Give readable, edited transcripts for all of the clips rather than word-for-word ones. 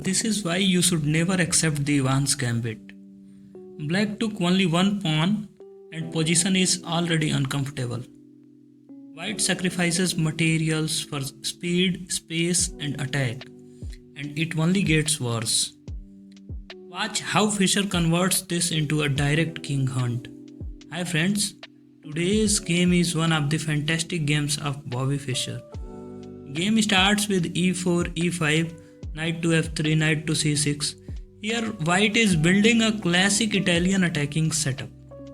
This is why you should never accept the Ivan's gambit. Black took only one pawn and position is already uncomfortable. White sacrifices materials for speed, space and attack, and it only gets worse. Watch how Fischer converts this into a direct king hunt. Hi friends, today's game is one of the fantastic games of Bobby Fischer. Game starts with e4, e5, knight to f3, knight to c6. Here white is building a classic Italian attacking setup.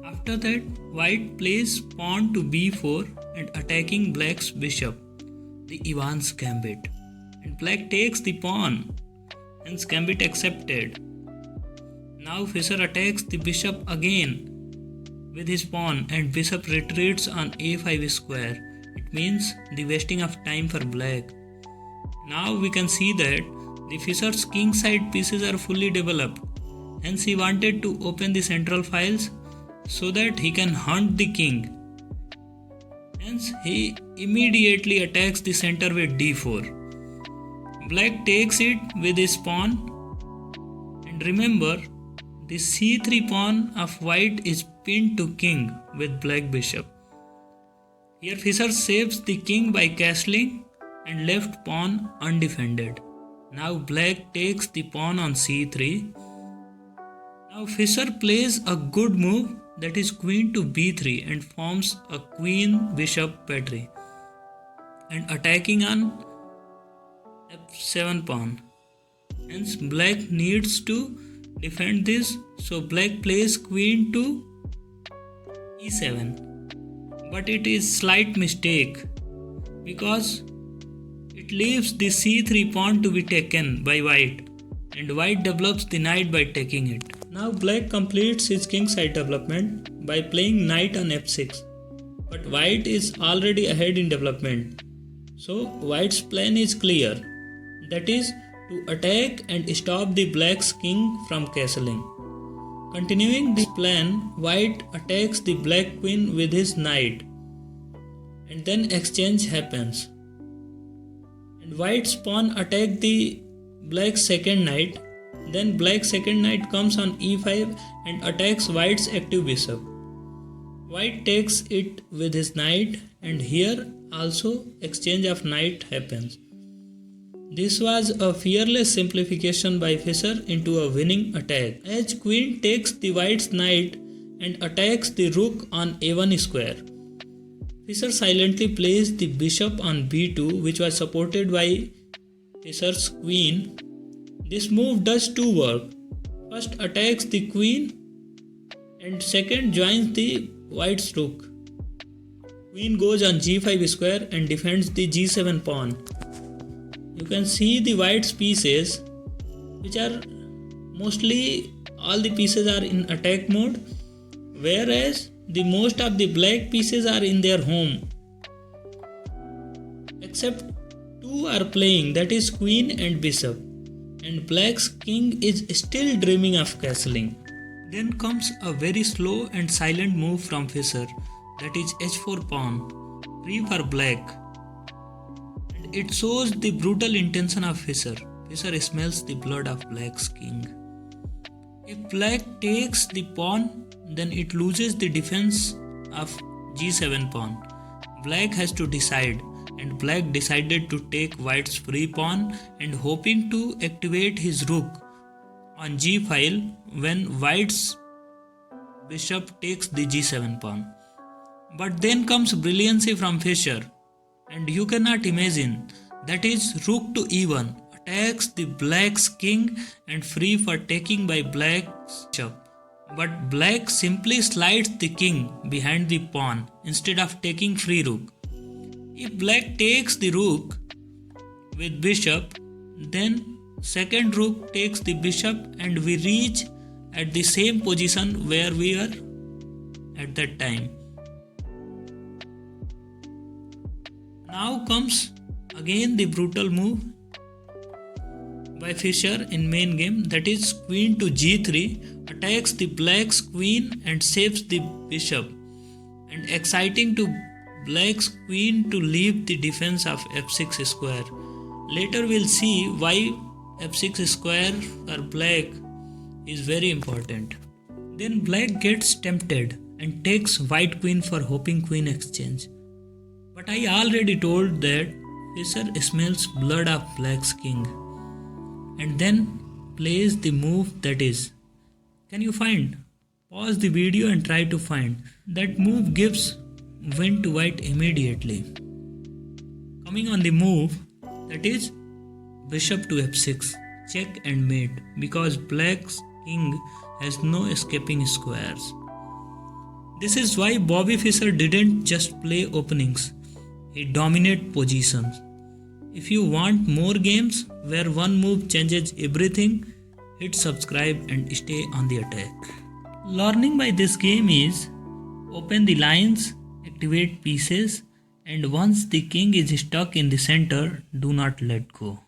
After that, white plays pawn to b4 and attacking black's bishop, the Ivan's gambit. And black takes the pawn, hence gambit accepted. Now Fischer attacks the bishop again with his pawn and bishop retreats on a5 square. It means the wasting of time for black. Now we can see that the Fischer's king side pieces are fully developed. Hence he wanted to open the central files so that he can hunt the king. Hence he immediately attacks the center with d4. Black takes it with his pawn, and remember the c3 pawn of white is pinned to king with black bishop. Here Fischer saves the king by castling and left pawn undefended. Now black takes the pawn on c3. Now Fischer plays a good move, that is queen to b3, and forms a queen bishop battery and attacking on f7 pawn. Hence black needs to defend this, so black plays queen to e7. But it is slight mistake because it leaves the c3 pawn to be taken by white, and white develops the knight by taking it. Now black completes his king side development by playing knight on f6, but white is already ahead in development. So white's plan is clear, that is to attack and stop the black's king from castling. Continuing this plan, white attacks the black queen with his knight, and then exchange happens. And white's pawn attacks the black's second knight. Then black's second knight comes on e5 and attacks white's active bishop. White takes it with his knight, and here also exchange of knight happens. This was a fearless simplification by Fischer into a winning attack, as queen takes the white's knight and attacks the rook on a1 square. Fischer silently plays the bishop on b2, which was supported by Fischer's queen. This move does two work. First attacks the queen and second joins the white's rook. Queen goes on g5 square and defends the g7 pawn. You can see the white's pieces, which are mostly all the pieces are in attack mode, whereas the most of the black pieces are in their home. Except two are playing, that is queen and bishop, and black's king is still dreaming of castling. Then comes a very slow and silent move from Fischer, that is h4 pawn, free for black. It shows the brutal intention of Fischer. Fischer smells the blood of black's king. If black takes the pawn, then it loses the defense of g7 pawn. Black has to decide, and black decided to take white's free pawn and hoping to activate his rook on g file when white's bishop takes the g7 pawn. But then comes brilliancy from Fischer. And you cannot imagine, that is rook to e1, attacks the black's king and free for taking by black's bishop. But black simply slides the king behind the pawn instead of taking free rook. If black takes the rook with bishop, then second rook takes the bishop and we reach at the same position where we are at that time. Now comes again the brutal move by Fischer in main game, that is queen to g3, attacks the black's queen and saves the bishop, and exciting to black's queen to leave the defense of f6 square. Later we'll see why f6 square for black is very important. Then black gets tempted and takes white queen for hopping queen exchange. But I already told that Fischer smells blood of black's king and then plays the move that is. Can you find? Pause the video and try to find. That move gives win to white immediately. Coming on the move, that is bishop to f6, check and mate, because black's king has no escaping squares. This is why Bobby Fischer didn't just play openings, he dominated positions. If you want more games where one move changes everything, hit subscribe and stay on the attack. Learning by this game is open the lines, activate pieces, and once the king is stuck in the center, do not let go.